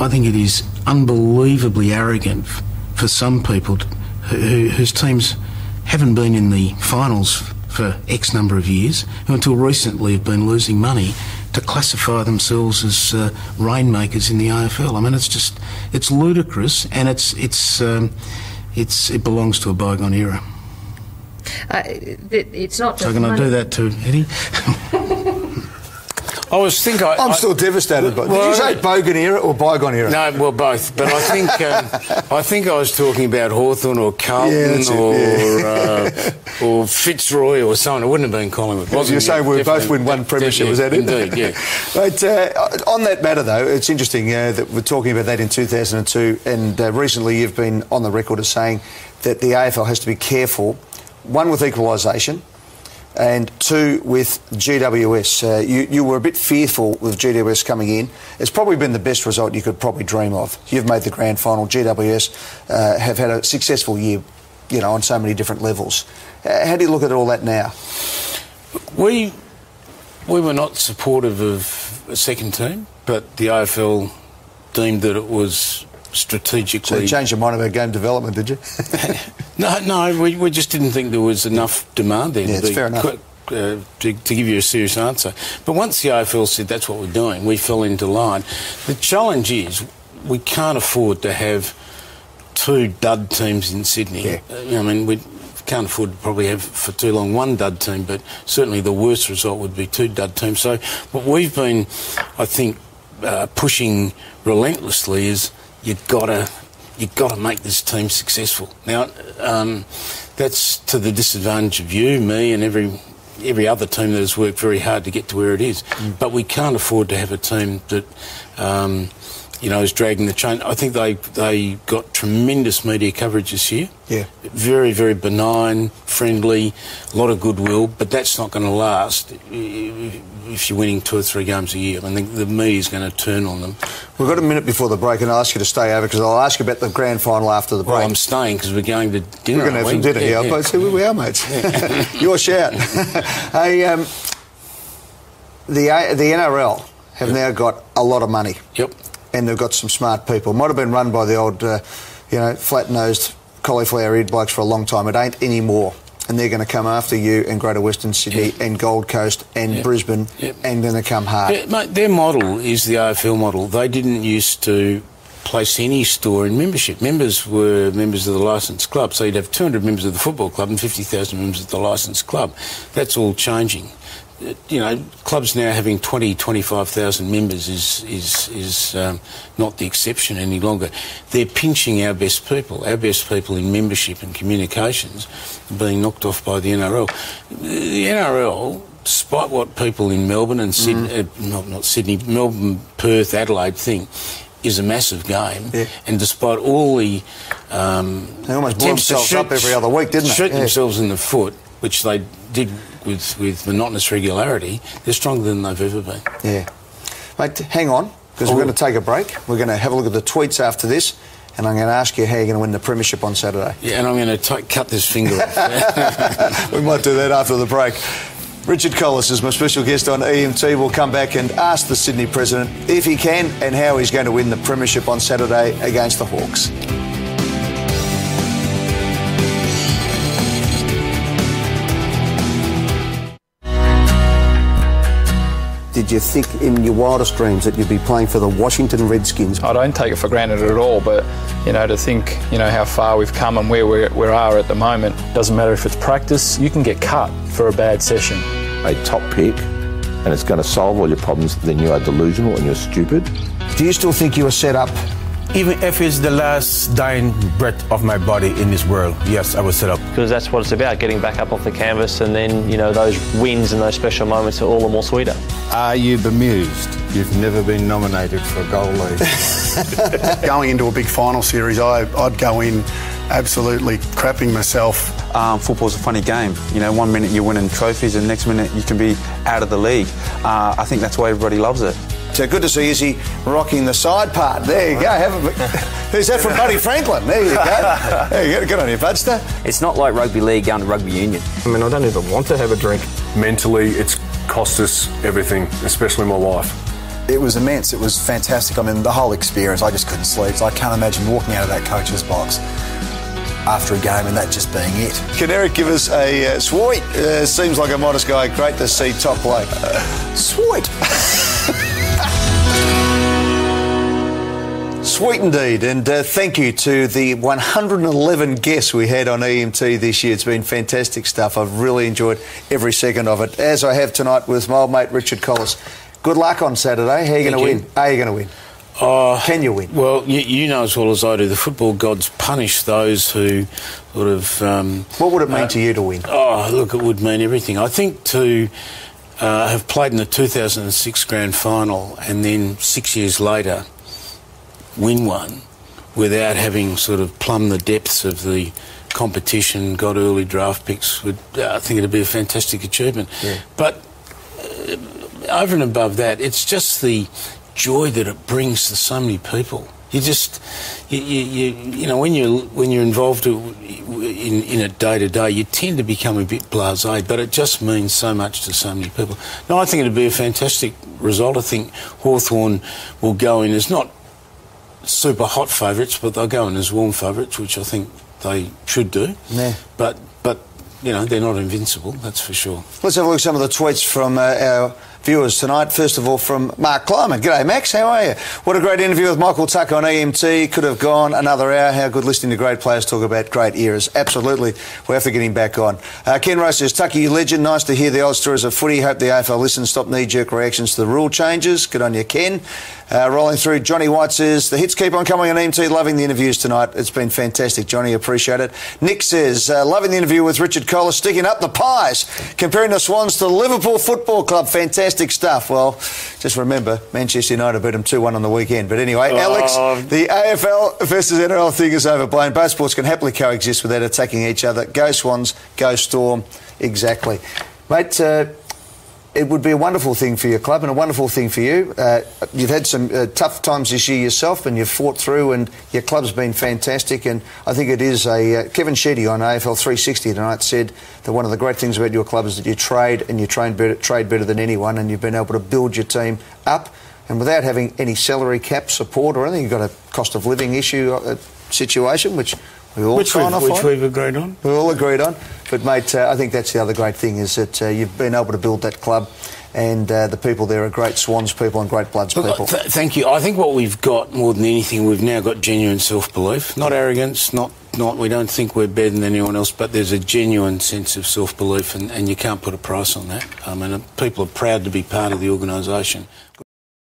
think it is unbelievably arrogant for some people whose teams haven't been in the finals for X number of years, who until recently have been losing money, to classify themselves as rainmakers in the AFL. I mean, it's ludicrous, and it belongs to a bygone era. It's not just so can I do that to Eddie? I'm still devastated. Did you say bogan era or bygone era? No, well, both. But I think I was talking about Hawthorn or Carlton or Fitzroy or someone. It wouldn't have been Collingwood. You're saying we both win one premiership, was that it? Indeed, yeah. But on that matter, though, it's interesting that we're talking about that in 2002, and recently you've been on the record as saying that the AFL has to be careful, one, with equalisation, and two, with GWS. You were a bit fearful with GWS coming in. It's probably been the best result you could probably dream of. You've made the grand final. GWS have had a successful year, you know, on so many different levels. How do you look at all that now? We were not supportive of a second team, but the AFL deemed that it was strategically... So you changed your mind about game development, did you? No, we just didn't think there was enough demand there to be fair enough. To give you a serious answer. But once the AFL said that's what we're doing, we fell into line. The challenge is we can't afford to have two dud teams in Sydney. Yeah. I mean, we can't afford to probably have for too long one dud team, but certainly the worst result would be two dud teams. So what we've been, I think, pushing relentlessly is you've got to make this team successful. Now, that's to the disadvantage of you, me, and every other team that has worked very hard to get to where it is. But we can't afford to have a team that, is dragging the chain. I think they got tremendous media coverage this year. Yeah. Very, very benign, friendly, a lot of goodwill, but that's not going to last if you're winning 2 or 3 games a year. I think the media's going to turn on them. We've got a minute before the break, and I'll ask you to stay over because I'll ask you about the grand final after the break. Well, I'm staying because we're going to dinner. We're going to have some dinner, yeah. See where we are, mates. Yeah. Your shout. Hey, the NRL have now got a lot of money. Yep. And they've got some smart people. It might have been run by the old, flat-nosed, cauliflower-eared blokes for a long time. It ain't anymore. And they're going to come after you and Greater Western Sydney and Gold Coast and Brisbane and going to come hard. Yeah, mate, their model is the AFL model. They didn't used to place any store in membership. Members were members of the licensed club, so you'd have 200 members of the football club and 50,000 members of the licensed club. That's all changing. You know, clubs now having 25,000 members is not the exception any longer. They're pinching our best people in membership and communications, being knocked off by the NRL. The NRL, despite what people in Melbourne and Sydney, not Sydney, Melbourne, Perth, Adelaide think, is a massive game, and despite all the they almost blew themselves up every other week, didn't they? Shoot themselves in the foot, which they did with monotonous regularity. They're stronger than they've ever been. Yeah. Mate, hang on, because we're going to take a break. We're going to have a look at the tweets after this, and I'm going to ask you how you're going to win the premiership on Saturday. Yeah, and I'm going to cut this finger off. We might do that after the break. Richard Colless is my special guest on EMT. We'll come back and ask the Sydney President if he can and how he's going to win the premiership on Saturday against the Hawks. Did you think in your wildest dreams that you'd be playing for the Washington Redskins? I don't take it for granted at all, but, to think, how far we've come and where we are at the moment. Doesn't matter if it's practice, you can get cut for a bad session. A top pick, and it's going to solve all your problems, then you are delusional and you're stupid. Do you still think you were set up? Even if it's the last dying breath of my body in this world, yes, I was set up. Because that's what it's about, getting back up off the canvas, and then, those wins and those special moments are all the more sweeter. Are you bemused you've never been nominated for a goal league? Going into a big final series, I'd go in absolutely crapping myself. Football's a funny game. 1 minute you're winning trophies and next minute you can be out of the league. I think that's why everybody loves it. So good to see Izzy rocking the side part. There you go. Who's that from Buddy Franklin? There you go. There you go. Good on you, Budster. It's not like rugby league going to rugby union. I don't even want to have a drink. Mentally, it's cost us everything, especially my wife. It was immense. It was fantastic. I mean, the whole experience, I just couldn't sleep. So I can't imagine walking out of that coach's box after a game and that just being it. Can Eric give us a sweet? Seems like a modest guy. Great to see top bloke. Sweet. Sweet indeed, and thank you to the 111 guests we had on EMT this year. It's been fantastic stuff. I've really enjoyed every second of it, as I have tonight with my old mate Richard Colless. Good luck on Saturday. How are you going to win? Are you going to win? Can you win? Well, you know as well as I do, the football gods punish those who sort of... what would it mean to you to win? Oh, look, it would mean everything. I think to have played in the 2006 grand final and then 6 years later win one without having sort of plumbed the depths of the competition, got early draft picks, I think it'd be a fantastic achievement. Yeah. But over and above that, it's just the joy that it brings to so many people. You just, you know, when you're involved in it day to day, you tend to become a bit blasé, but it just means so much to so many people. No, I think it'd be a fantastic result. I think Hawthorn will go in as not super hot favourites, but they'll go in as warm favourites, which I think they should do. Yeah. But you know, they're not invincible, that's for sure. Let's have a look at some of the tweets from our viewers tonight. First of all, from Mark Kleiman. G'day, Max. How are you? What a great interview with Michael Tucker on EMT. Could have gone another hour. How good listening to great players talk about great eras. Absolutely. We have to get him back on. Ken Rose says, Tucker, you legend. Nice to hear the old stories of footy. Hope the AFL listens. Stop knee-jerk reactions to the rule changes. Good on you, Ken. Rolling through, Johnny White says, the hits keep on coming on EMT. Loving the interviews tonight. It's been fantastic, Johnny. Appreciate it. Nick says, loving the interview with Richard Colless, sticking up the pies, comparing the Swans to Liverpool Football Club. Fantastic stuff. Well, just remember, Manchester United beat them 2-1 on the weekend. But anyway, Alex, the AFL versus NRL thing is overblown. Both sports can happily coexist without attacking each other. Go Swans, go Storm. Exactly. Mate, it would be a wonderful thing for your club and a wonderful thing for you. You've had some tough times this year yourself and you've fought through and your club's been fantastic, and I think it is Kevin Sheedy on AFL 360 tonight said that one of the great things about your club is that you trade and you trade better than anyone, and you've been able to build your team up, and without having any salary cap support or anything. You've got a cost of living issue situation, which we all sign off on. Which we've agreed on. We all agreed on. But, mate, I think that's the other great thing is that you've been able to build that club, and the people there are great Swans people and great Bloods people. Thank you. I think what we've got more than anything, we've now got genuine self-belief. Not arrogance, not we don't think we're better than anyone else, but there's a genuine sense of self-belief, and you can't put a price on that. I mean, people are proud to be part of the organisation.